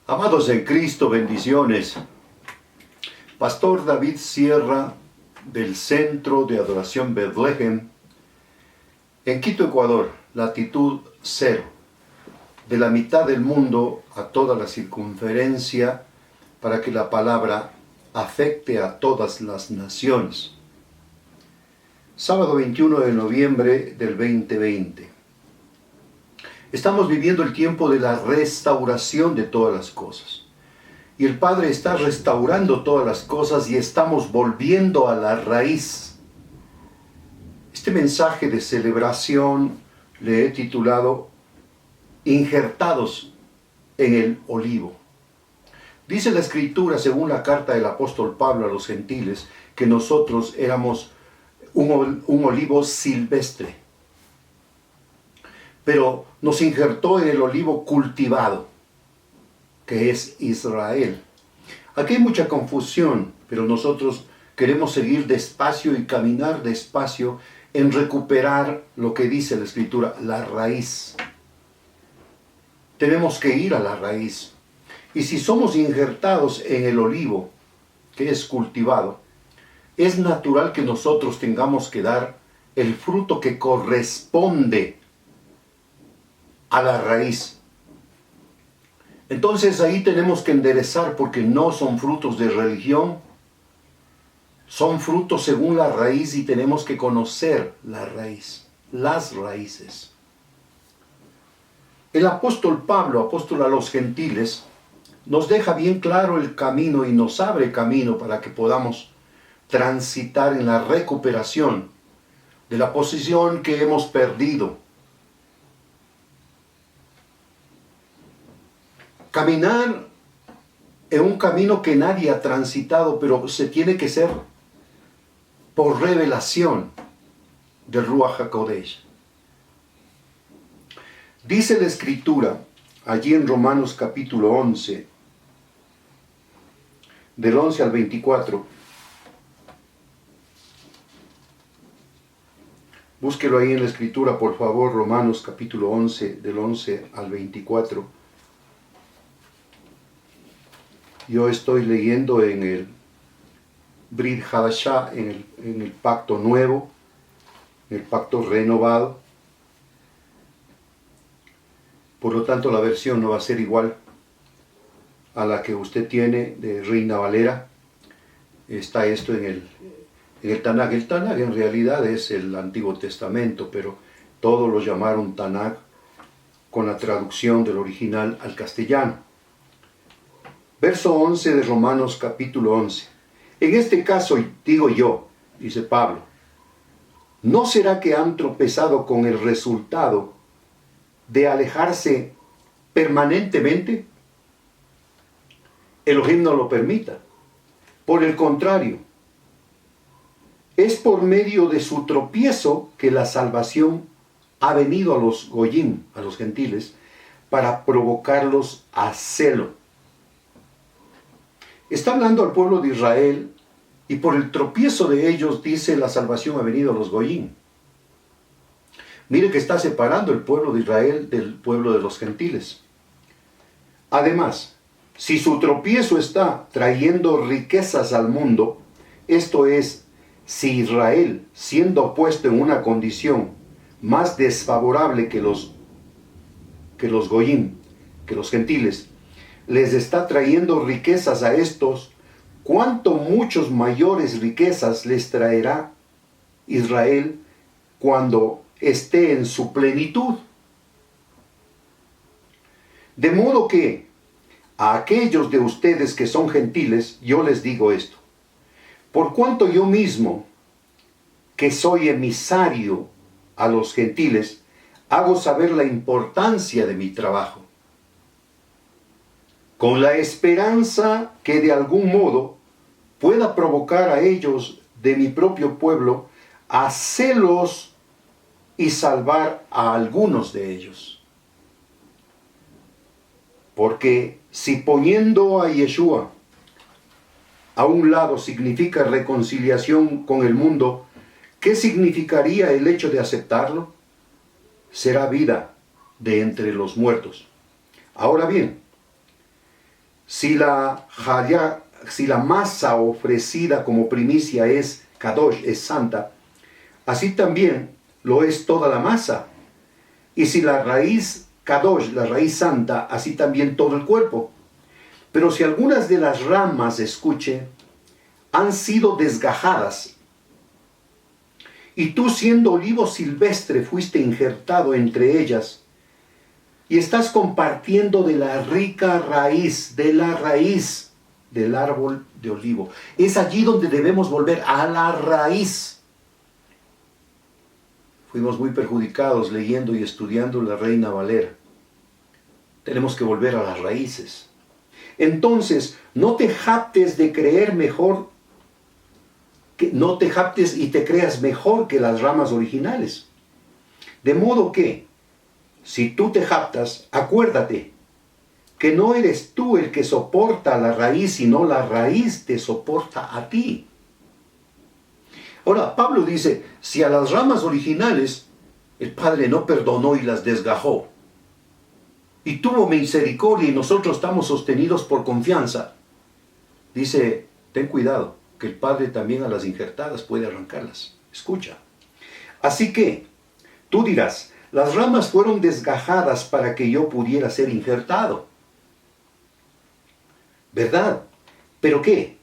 Amados en Cristo, bendiciones. Pastor David Sierra, del Centro de Adoración Bethlehem, en Quito, Ecuador, latitud 0, de la mitad del mundo a toda la circunferencia, para que la palabra afecte a todas las naciones. Sábado 21 de noviembre del 2020. Estamos viviendo el tiempo de la restauración de todas las cosas. Y el Padre está restaurando todas las cosas y estamos volviendo a la raíz. Este mensaje de celebración le he titulado Injertados en el olivo. Dice la Escritura, según la carta del apóstol Pablo a los gentiles, que nosotros éramos un olivo silvestre. Pero nos injertó en el olivo cultivado, que es Israel. Aquí hay mucha confusión, pero nosotros queremos seguir despacio y caminar despacio en recuperar lo que dice la Escritura, la raíz. Tenemos que ir a la raíz. Y si somos injertados en el olivo, que es cultivado, es natural que nosotros tengamos que dar el fruto que corresponde a la raíz. Entonces ahí tenemos que enderezar, porque no son frutos de religión, son frutos según la raíz, y tenemos que conocer la raíz, las raíces. El apóstol Pablo, apóstol a los gentiles, nos deja bien claro el camino y nos abre camino para que podamos transitar en la recuperación de la posición que hemos perdido. Caminar en un camino que nadie ha transitado, pero se tiene que ser por revelación del Ruach HaKodesh. Dice la Escritura, allí en Romanos capítulo 11, del 11 al 24. Búsquelo ahí en la Escritura, por favor, Romanos capítulo 11, del 11 al 24. Yo estoy leyendo en el Brit Hadashah, en el pacto nuevo, en el pacto renovado. Por lo tanto, la versión no va a ser igual a la que usted tiene de Reina Valera. Está esto en el Tanaj. El Tanaj en realidad es el Antiguo Testamento, pero todos lo llamaron Tanaj con la traducción del original al castellano. Verso 11 de Romanos capítulo 11. En este caso digo yo, dice Pablo, ¿no será que han tropezado con el resultado de alejarse permanentemente? Elohim no lo permita. Por el contrario, es por medio de su tropiezo que la salvación ha venido a los goyim, a los gentiles, para provocarlos a celo. Está hablando al pueblo de Israel, y por el tropiezo de ellos, dice, la salvación ha venido a los goyim. Mire que está separando el pueblo de Israel del pueblo de los gentiles. Además, si su tropiezo está trayendo riquezas al mundo, esto es, si Israel, siendo puesto en una condición más desfavorable que los goyim, que los gentiles, les está trayendo riquezas a estos, ¿cuánto muchos mayores riquezas les traerá Israel cuando esté en su plenitud? De modo que a aquellos de ustedes que son gentiles, yo les digo esto: por cuanto yo mismo, que soy emisario a los gentiles, hago saber la importancia de mi trabajo, con la esperanza que de algún modo pueda provocar a ellos de mi propio pueblo a celos y salvar a algunos de ellos. Porque si poniendo a Yeshua a un lado significa reconciliación con el mundo, ¿qué significaría el hecho de aceptarlo? Será vida de entre los muertos. Ahora bien, si la masa ofrecida como primicia es kadosh, es santa, así también lo es toda la masa. Y si la raíz kadosh, la raíz santa, así también todo el cuerpo. Pero si algunas de las ramas, escuche, han sido desgajadas, y tú siendo olivo silvestre fuiste injertado entre ellas, y estás compartiendo de la rica raíz, del árbol de olivo. Es allí donde debemos volver, a la raíz. Fuimos muy perjudicados leyendo y estudiando la Reina Valera. Tenemos que volver a las raíces. Entonces, no te jactes de creer mejor, no te jactes y te creas mejor que las ramas originales. De modo que, si tú te jactas, acuérdate que no eres tú el que soporta la raíz, sino la raíz te soporta a ti. Ahora, Pablo dice, si a las ramas originales el Padre no perdonó y las desgajó, y tuvo misericordia y nosotros estamos sostenidos por confianza, dice, ten cuidado, que el Padre también a las injertadas puede arrancarlas. Escucha. Así que, tú dirás, las ramas fueron desgajadas para que yo pudiera ser injertado. ¿Verdad? ¿Pero qué?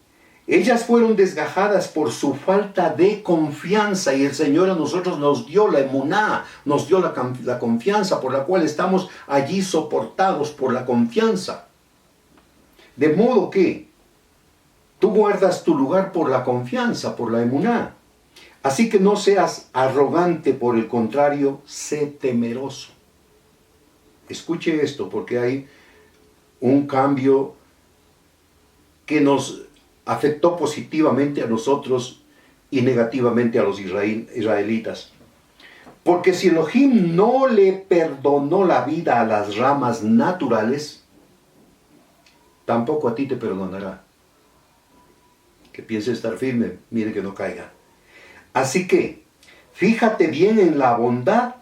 Ellas fueron desgajadas por su falta de confianza, y el Señor a nosotros nos dio la emuná, nos dio la confianza por la cual estamos allí soportados por la confianza. De modo que tú guardas tu lugar por la confianza, por la emuná. Así que no seas arrogante, por el contrario, sé temeroso. Escuche esto, porque hay un cambio que nos afectó positivamente a nosotros y negativamente a los israelitas. Porque si Elohim no le perdonó la vida a las ramas naturales, tampoco a ti te perdonará. Que piense estar firme, mire que no caiga. Así que, fíjate bien en la bondad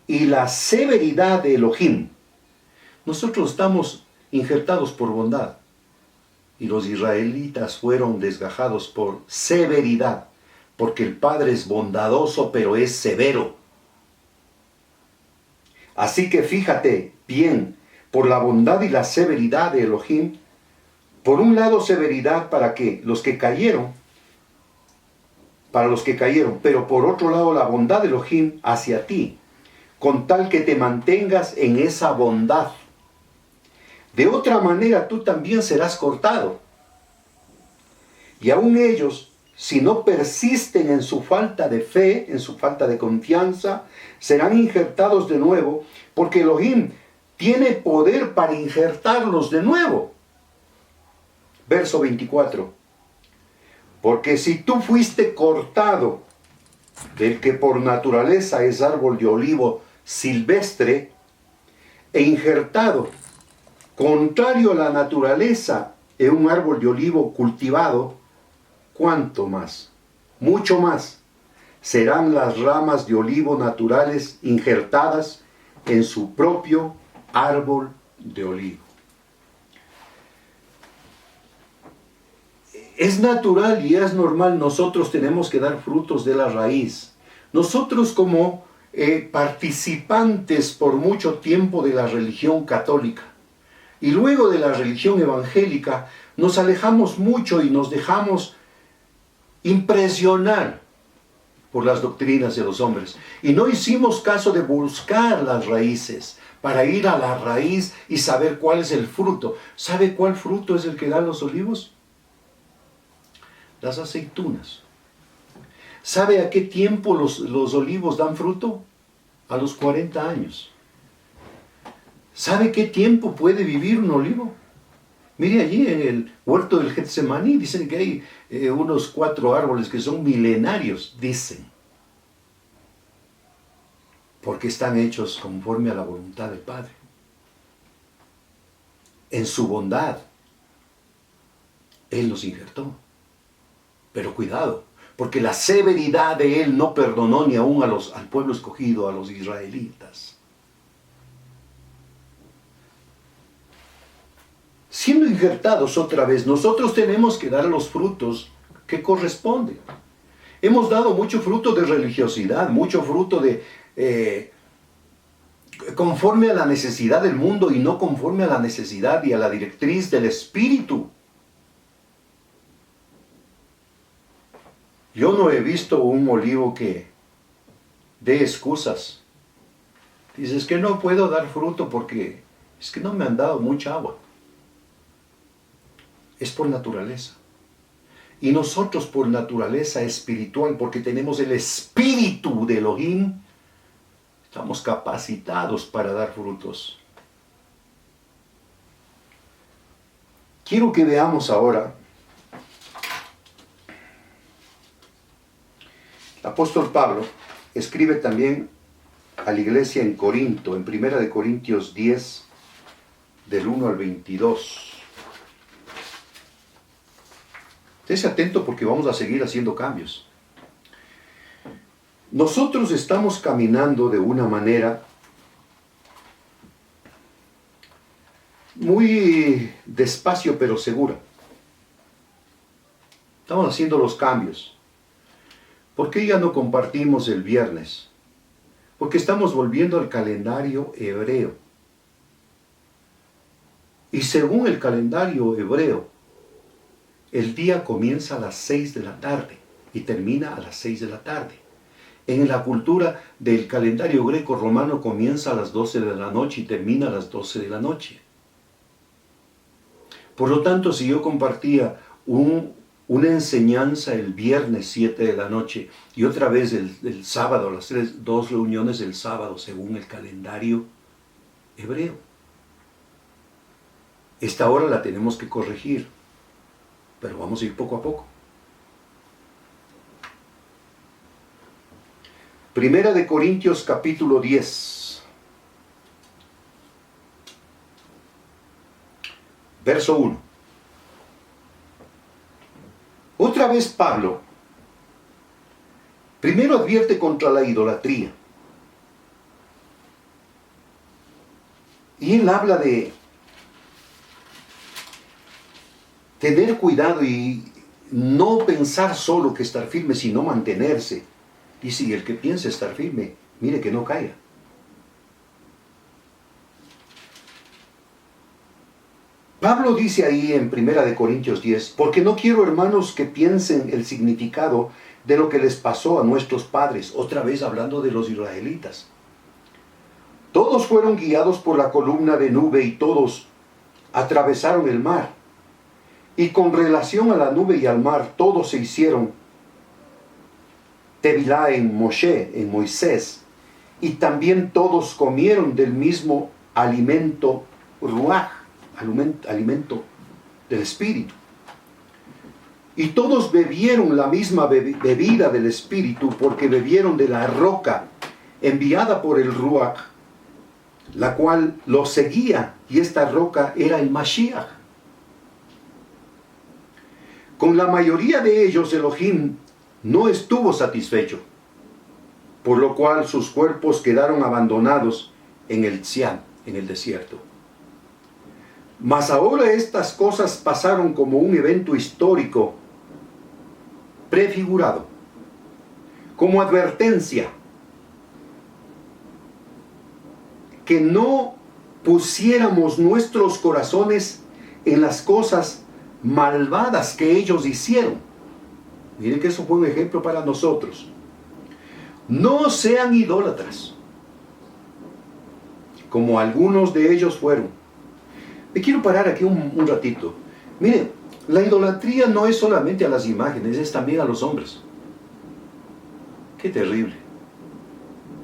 y la severidad de Elohim. Nosotros estamos injertados por bondad, y los israelitas fueron desgajados por severidad, porque el Padre es bondadoso, pero es severo. Así que fíjate bien, por la bondad y la severidad de Elohim, por un lado severidad para los que cayeron, pero por otro lado la bondad de Elohim hacia ti, con tal que te mantengas en esa bondad. De otra manera tú también serás cortado. Y aún ellos, si no persisten en su falta de fe, en su falta de confianza, serán injertados de nuevo, porque Elohim tiene poder para injertarlos de nuevo. Verso 24. Porque si tú fuiste cortado del que por naturaleza es árbol de olivo silvestre, e injertado, contrario a la naturaleza, en un árbol de olivo cultivado, ¿cuánto más? Mucho más serán las ramas de olivo naturales injertadas en su propio árbol de olivo. Es natural y es normal, nosotros tenemos que dar frutos de la raíz. Nosotros como participantes por mucho tiempo de la religión católica y luego de la religión evangélica, nos alejamos mucho y nos dejamos impresionar por las doctrinas de los hombres. Y no hicimos caso de buscar las raíces, para ir a la raíz y saber cuál es el fruto. ¿Sabe cuál fruto es el que dan los olivos? Las aceitunas. ¿Sabe a qué tiempo los olivos dan fruto? A los 40 años. ¿Sabe qué tiempo puede vivir un olivo? Mire allí en el huerto del Getsemaní, dicen que hay unos 4 árboles que son milenarios, dicen. Porque están hechos conforme a la voluntad del Padre. En su bondad, Él los injertó. Pero cuidado, porque la severidad de Él no perdonó ni aún al pueblo escogido, a los israelitas. siendo injertados otra vez, nosotros tenemos que dar los frutos que corresponden. Hemos dado mucho fruto de religiosidad, mucho fruto de conforme a la necesidad del mundo y no conforme a la necesidad y a la directriz del Espíritu. Yo no he visto un olivo que dé excusas. Dices que no puedo dar fruto porque es que no me han dado mucha agua. Es por naturaleza. Y nosotros por naturaleza espiritual, porque tenemos el espíritu de Elohim, estamos capacitados para dar frutos. Quiero que veamos ahora el apóstol Pablo escribe también a la iglesia en Corinto, en 1 Corintios 10, del 1 al 22. Estése atento porque vamos a seguir haciendo cambios. Nosotros estamos caminando de una manera muy despacio pero segura. Estamos haciendo los cambios. ¿Por qué ya no compartimos el viernes? Porque estamos volviendo al calendario hebreo. Y según el calendario hebreo, el día comienza a las 6 de la tarde y termina a las 6 de la tarde. En la cultura del calendario greco-romano comienza a las 12 de la noche y termina a las 12 de la noche. Por lo tanto, si yo compartía una enseñanza el viernes 7 de la noche y otra vez el sábado, dos reuniones el sábado según el calendario hebreo, esta hora la tenemos que corregir, pero vamos a ir poco a poco. Primera de Corintios capítulo 10, verso 1. Otra vez Pablo, primero advierte contra la idolatría. Y él habla de tener cuidado y no pensar solo que estar firme, sino mantenerse. Dice, y el que piense estar firme, mire que no caiga. Pablo dice ahí en 1 Corintios 10, porque no quiero, hermanos, que piensen el significado de lo que les pasó a nuestros padres, otra vez hablando de los israelitas. Todos fueron guiados por la columna de nube y todos atravesaron el mar. Y con relación a la nube y al mar, todos se hicieron Tevilá en Moshe, en Moisés, y también todos comieron del mismo alimento ruaj, alimento del Espíritu. Y todos bebieron la misma bebida del Espíritu, porque bebieron de la roca enviada por el ruaj, la cual los seguía, y esta roca era el Mashiach. Con la mayoría de ellos Elohim no estuvo satisfecho, por lo cual sus cuerpos quedaron abandonados en el Tsián, en el desierto. Mas ahora estas cosas pasaron como un evento histórico prefigurado, como advertencia, que no pusiéramos nuestros corazones en las cosas malvadas que ellos hicieron. Miren que eso fue un ejemplo para nosotros. No sean idólatras, como algunos de ellos fueron. Me quiero parar aquí un ratito. Miren, la idolatría no es solamente a las imágenes, es también a los hombres. Qué terrible.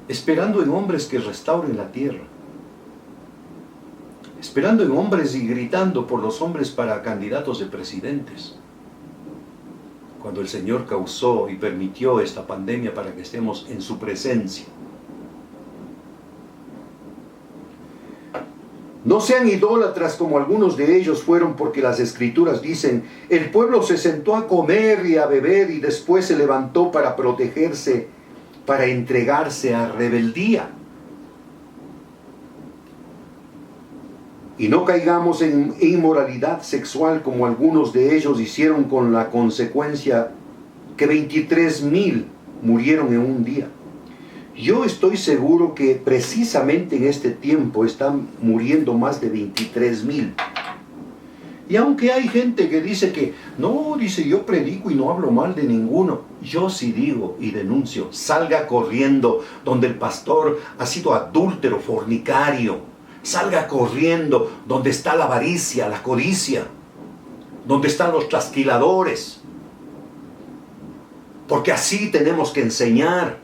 Esperando en hombres que restauren la tierra. Esperando en hombres y gritando por los hombres para candidatos de presidentes. Cuando el Señor causó y permitió esta pandemia para que estemos en su presencia. No sean idólatras como algunos de ellos fueron, porque las Escrituras dicen, el pueblo se sentó a comer y a beber y después se levantó para protegerse, para entregarse a rebeldía. Y no caigamos en inmoralidad sexual como algunos de ellos hicieron, con la consecuencia que 23,000 murieron en un día. Yo estoy seguro que precisamente en este tiempo están muriendo más de 23,000. Y aunque hay gente que dice que, no, dice, yo predico y no hablo mal de ninguno, yo sí digo y denuncio: salga corriendo donde el pastor ha sido adúltero, fornicario. Salga corriendo donde está la avaricia, la codicia, donde están los trasquiladores. Porque así tenemos que enseñar,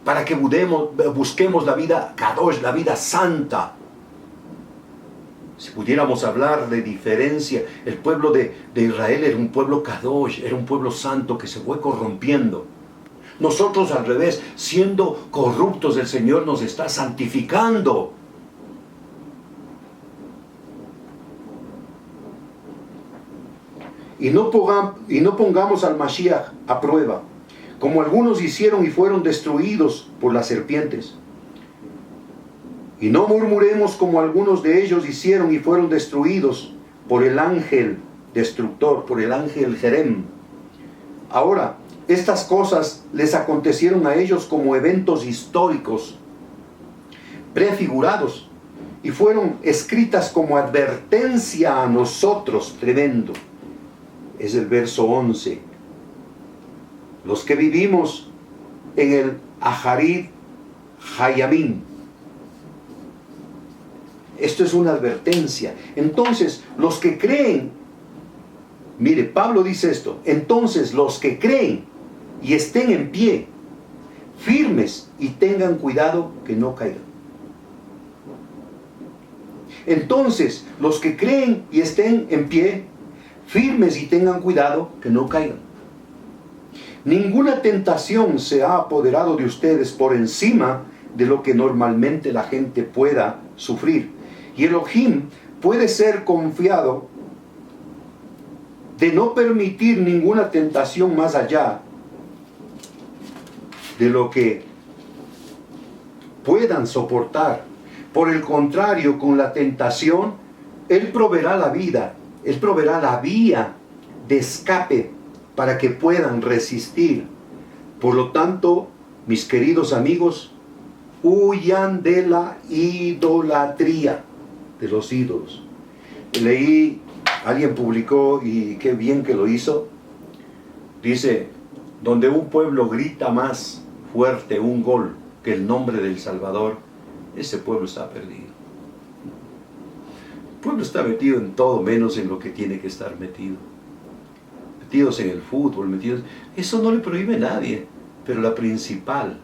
para que busquemos la vida kadosh, la vida santa. Si pudiéramos hablar de diferencia, el pueblo de Israel era un pueblo kadosh, era un pueblo santo que se fue corrompiendo. Nosotros al revés, siendo corruptos, el Señor nos está santificando. Y no pongamos al Mashiach a prueba, como algunos hicieron y fueron destruidos por las serpientes. Y no murmuremos como algunos de ellos hicieron y fueron destruidos por el ángel destructor, por el ángel Jerem. Ahora, estas cosas les acontecieron a ellos como eventos históricos, prefigurados, y fueron escritas como advertencia a nosotros. Tremendo. Es el verso 11. Los que vivimos en el Aharit Hayamim. Esto es una advertencia. Entonces, los que creen, mire, Pablo dice esto: entonces los que creen y estén en pie, firmes, y tengan cuidado que no caigan. Entonces, los que creen y estén en pie, firmes, y tengan cuidado que no caigan. Ninguna tentación se ha apoderado de ustedes por encima de lo que normalmente la gente pueda sufrir. Y Elohim puede ser confiado de no permitir ninguna tentación más allá de lo que puedan soportar. Por el contrario, con la tentación, Él proveerá la vida, Él proveerá la vía de escape para que puedan resistir. Por lo tanto, mis queridos amigos, huyan de la idolatría, de los ídolos. Leí, alguien publicó, y qué bien que lo hizo, dice: donde un pueblo grita más fuerte un gol que el nombre del Salvador, ese pueblo está perdido. El pueblo está metido en todo menos en lo que tiene que estar metido. Metidos en el fútbol, metidos... Eso no le prohíbe a nadie, pero la principal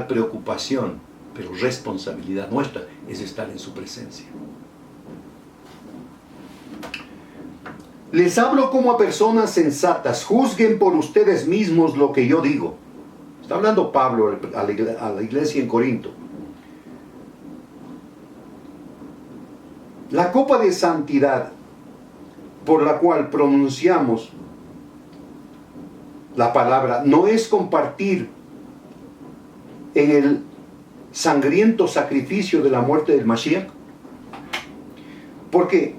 preocupación, pero responsabilidad nuestra, es estar en su presencia. Les hablo como a personas sensatas. Juzguen por ustedes mismos lo que yo digo. Está hablando Pablo a la iglesia en Corinto. La copa de santidad por la cual pronunciamos la palabra no es compartir en el sangriento sacrificio de la muerte del Mashiach. Porque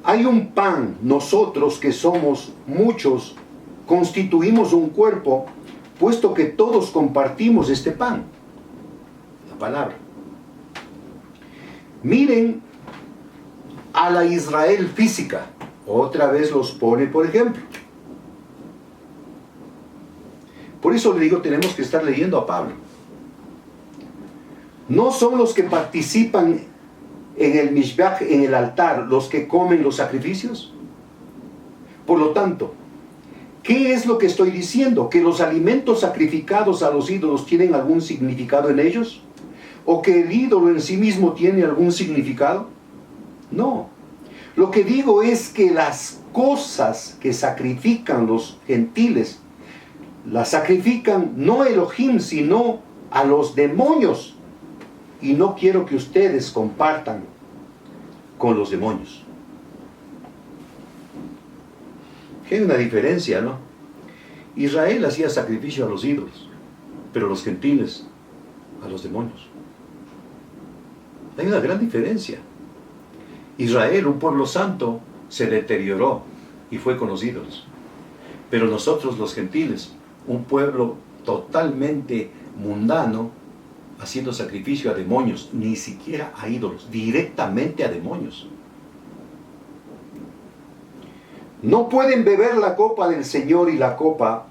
hay un pan, nosotros que somos muchos, constituimos un cuerpo, puesto que todos compartimos este pan, la palabra. Miren a la Israel física, otra vez los pone por ejemplo. Por eso le digo, tenemos que estar leyendo a Pablo. No son los que participan en el mishbach, en el altar, los que comen los sacrificios. Por lo tanto, ¿qué es lo que estoy diciendo? ¿Que los alimentos sacrificados a los ídolos tienen algún significado en ellos? ¿O que el ídolo en sí mismo tiene algún significado? No. Lo que digo es que las cosas que sacrifican los gentiles, las sacrifican no a Elohim, sino a los demonios. Y no quiero que ustedes compartan con los demonios. Hay una diferencia, ¿no? Israel hacía sacrificio a los ídolos, pero los gentiles a los demonios. Hay una gran diferencia. Israel, un pueblo santo, se deterioró y fue con los ídolos. Pero nosotros los gentiles, un pueblo totalmente mundano, haciendo sacrificio a demonios, ni siquiera a ídolos, directamente a demonios. No pueden beber la copa del Señor y la copa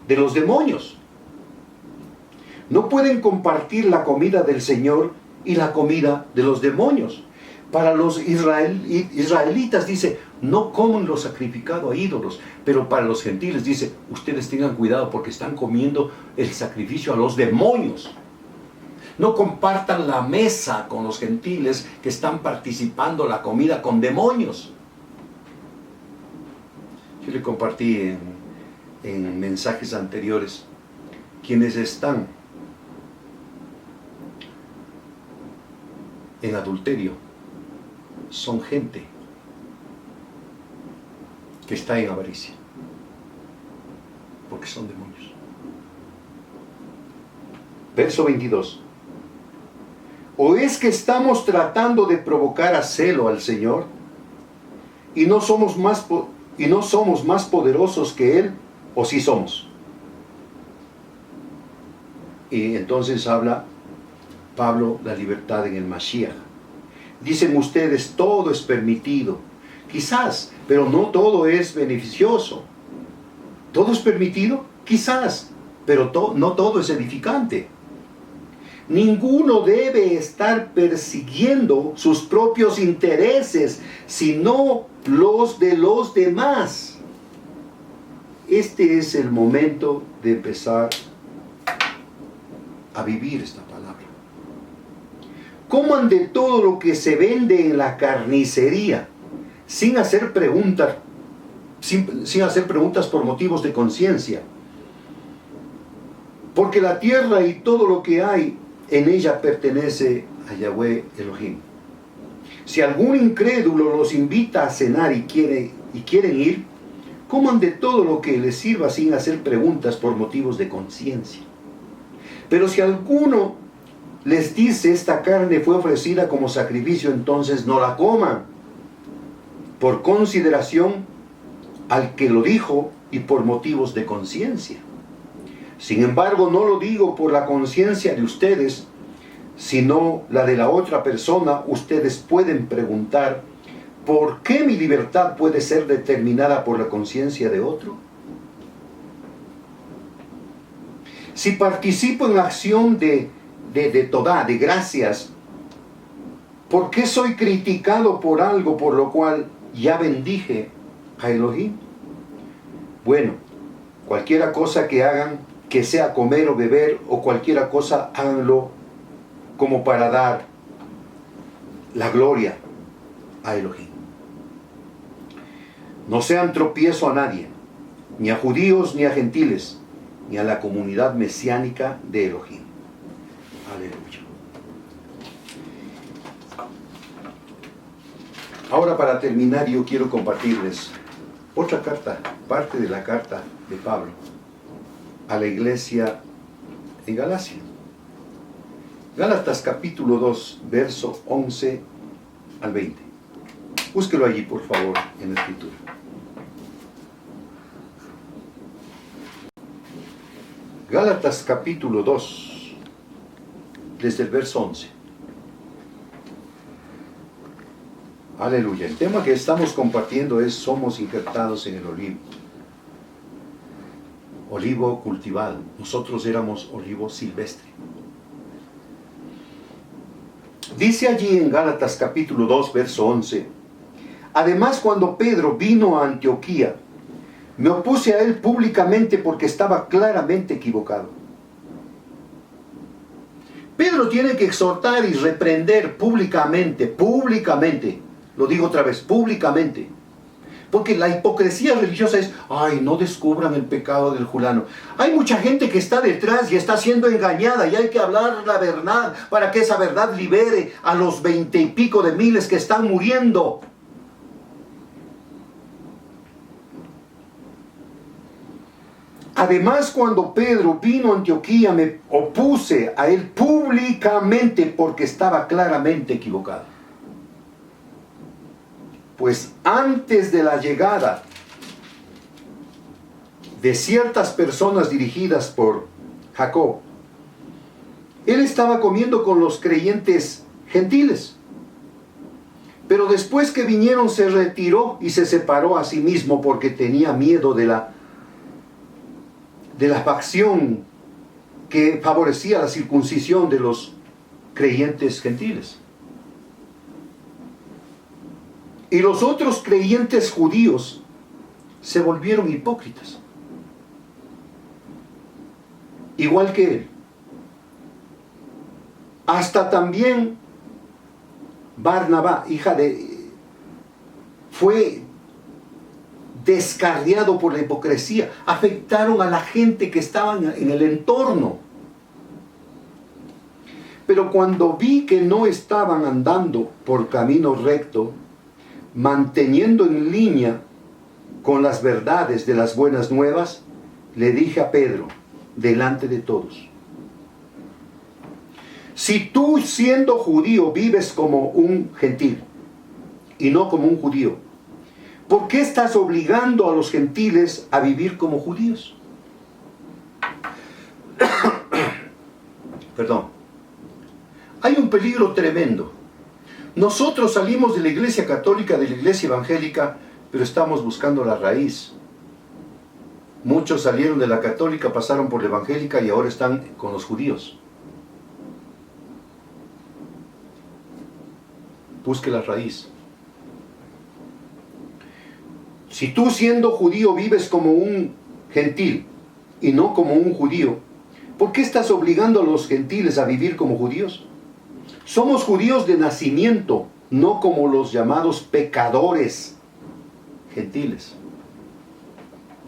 de los demonios. No pueden compartir la comida del Señor y la comida de los demonios. Para los israelitas dice, no coman lo sacrificado a ídolos. Pero para los gentiles dice, ustedes tengan cuidado porque están comiendo el sacrificio a los demonios. No compartan la mesa con los gentiles que están participando la comida con demonios. Yo le compartí en mensajes anteriores, quienes están en adulterio son gente que está en avaricia, porque son demonios. Verso 22. ¿O es que estamos tratando de provocar a celo al Señor y no somos más poderosos que Él, o sí somos? Y entonces habla Pablo la libertad en el Mashiach. Dicen ustedes, todo es permitido. Quizás, pero no todo es beneficioso. ¿Todo es permitido? Quizás, pero no todo es edificante. Ninguno debe estar persiguiendo sus propios intereses, sino los de los demás. Este es el momento de empezar a vivir esta palabra. Coman de todo lo que se vende en la carnicería, sin hacer preguntas por motivos de conciencia. Porque la tierra y todo lo que hay en ella pertenece a Yahweh Elohim. Si algún incrédulo los invita a cenar y quieren ir, coman de todo lo que les sirva sin hacer preguntas por motivos de conciencia. Pero si alguno les dice, esta carne fue ofrecida como sacrificio, entonces no la coman, por consideración al que lo dijo y por motivos de conciencia. Sin embargo, no lo digo por la conciencia de ustedes, sino la de la otra persona. Ustedes pueden preguntar, ¿por qué mi libertad puede ser determinada por la conciencia de otro? Si participo en acción de todá, de gracias, ¿por qué soy criticado por algo por lo cual ya bendije a Elohim? Bueno, cualquiera cosa que hagan, que sea comer o beber o cualquiera cosa, háganlo como para dar la gloria a Elohim. No sean tropiezo a nadie, ni a judíos ni a gentiles, ni a la comunidad mesiánica de Elohim. Aleluya. Ahora, para terminar, yo quiero compartirles otra carta, parte de la carta de Pablo a la iglesia en Galacia. Gálatas capítulo 2, verso 11 al 20. Búsquelo allí, por favor, en la escritura. Gálatas capítulo 2, desde el verso 11. Aleluya. El tema que estamos compartiendo es: somos injertados en el olivo. Olivo cultivado. Nosotros éramos olivo silvestre. Dice allí en Gálatas capítulo 2, verso 11: además, cuando Pedro vino a Antioquía, me opuse a él públicamente porque estaba claramente equivocado. Pedro tiene que exhortar y reprender públicamente, lo digo otra vez, públicamente. Porque la hipocresía religiosa es, ay, no descubran el pecado del fulano. Hay mucha gente que está detrás y está siendo engañada, y hay que hablar la verdad para que esa verdad libere a los 20 y pico de miles que están muriendo. Además, cuando Pedro vino a Antioquía, me opuse a él públicamente porque estaba claramente equivocado. Pues antes de la llegada de ciertas personas dirigidas por Jacob, él estaba comiendo con los creyentes gentiles. Pero después que vinieron, se retiró y se separó a sí mismo porque tenía miedo de la facción que favorecía la circuncisión de los creyentes gentiles. Y los otros creyentes judíos se volvieron hipócritas, igual que él. Hasta también Barnabá, fue descarriado por la hipocresía. Afectaron a la gente que estaba en el entorno. Pero cuando vi que no estaban andando por camino recto, manteniendo en línea con las verdades de las buenas nuevas, le dije a Pedro, delante de todos: si tú, siendo judío, vives como un gentil y no como un judío, ¿por qué estás obligando a los gentiles a vivir como judíos? Perdón. Hay un peligro tremendo. Nosotros salimos de la iglesia católica, de la iglesia evangélica, pero estamos buscando la raíz. Muchos salieron de la católica, pasaron por la evangélica y ahora están con los judíos. Busque la raíz. Si tú, siendo judío, vives como un gentil y no como un judío, ¿por qué estás obligando a los gentiles a vivir como judíos? Somos judíos de nacimiento, no como los llamados pecadores gentiles.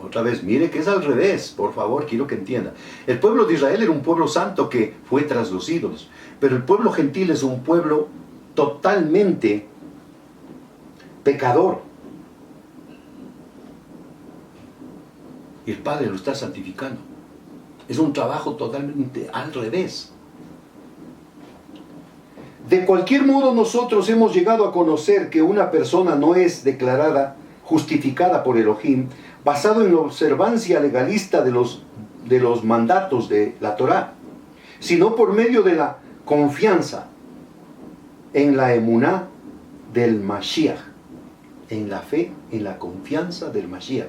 Otra vez, mire que es al revés, por favor, quiero que entienda. El pueblo de Israel era un pueblo santo que fue tras los ídolos, pero el pueblo gentil es un pueblo totalmente pecador. Y el Padre lo está santificando. Es un trabajo totalmente al revés. De cualquier modo, nosotros hemos llegado a conocer que una persona no es declarada justificada por Elohim basado en la observancia legalista de los mandatos de la Torá, sino por medio de la confianza en la emuná del Mashiach, en la fe, en la confianza del Mashiach.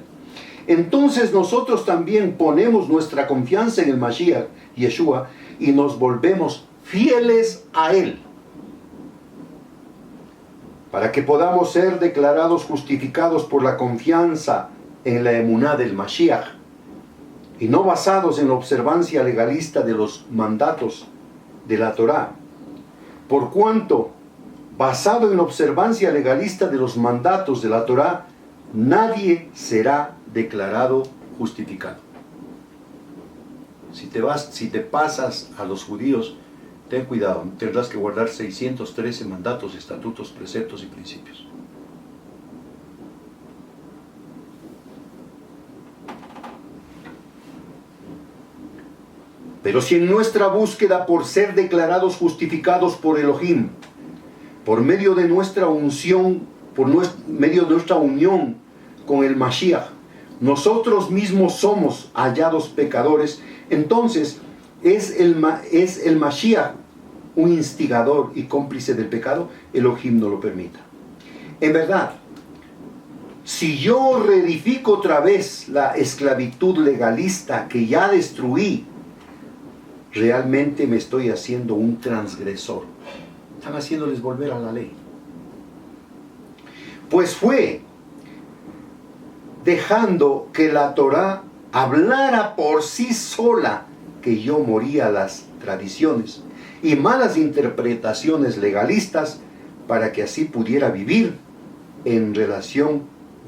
Entonces nosotros también ponemos nuestra confianza en el Mashiach, Yeshua, y nos volvemos fieles a Él, para que podamos ser declarados justificados por la confianza en la emuná del Mashiach, y no basados en la observancia legalista de los mandatos de la Torá. Por cuanto, basado en la observancia legalista de los mandatos de la Torá, nadie será declarado justificado. Si te pasas a los judíos, ten cuidado, tendrás que guardar 613 mandatos, estatutos, preceptos y principios. Pero si en nuestra búsqueda por ser declarados justificados por Elohim, por medio de nuestra unción, medio de nuestra unión con el Mashiach, nosotros mismos somos hallados pecadores, entonces ¿es el Mashiach un instigador y cómplice del pecado? Elohim no lo permita. En verdad, si yo reedifico otra vez la esclavitud legalista que ya destruí, realmente me estoy haciendo un transgresor. Están haciéndoles volver a la ley. Pues fue dejando que la Torá hablara por sí sola que yo moría a las tradiciones y malas interpretaciones legalistas para que así pudiera vivir en relación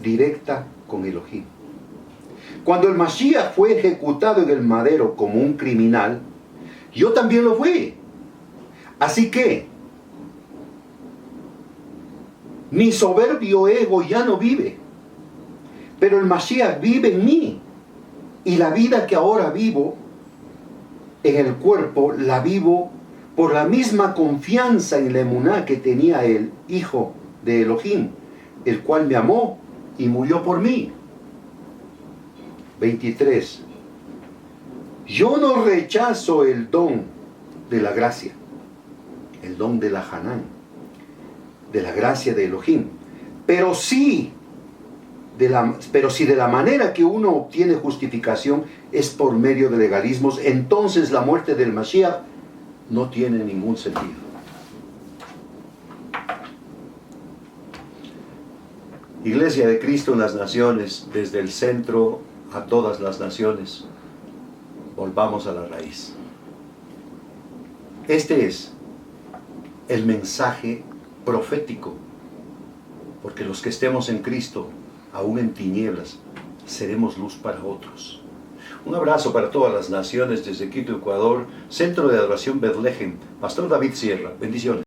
directa con Elohim. Cuando el Mashiach fue ejecutado en el madero como un criminal, yo también lo fui. Así que mi soberbio ego ya no vive, pero el Mashiach vive en mí. Y la vida que ahora vivo en el cuerpo, la vivo por la misma confianza en la emuná que tenía el Hijo de Elohim, el cual me amó y murió por mí. 23. Yo no rechazo el don de la gracia, el don de la Hanán, de la gracia de Elohim, pero si de la manera que uno obtiene justificación es por medio de legalismos, entonces la muerte del Mashiach no tiene ningún sentido. Iglesia de Cristo en las naciones, desde el centro a todas las naciones, volvamos a la raíz. Este es el mensaje profético, porque los que estemos en Cristo, aún en tinieblas, seremos luz para otros. Un abrazo para todas las naciones desde Quito, Ecuador, Centro de Adoración Bethlehem, Pastor David Sierra. Bendiciones.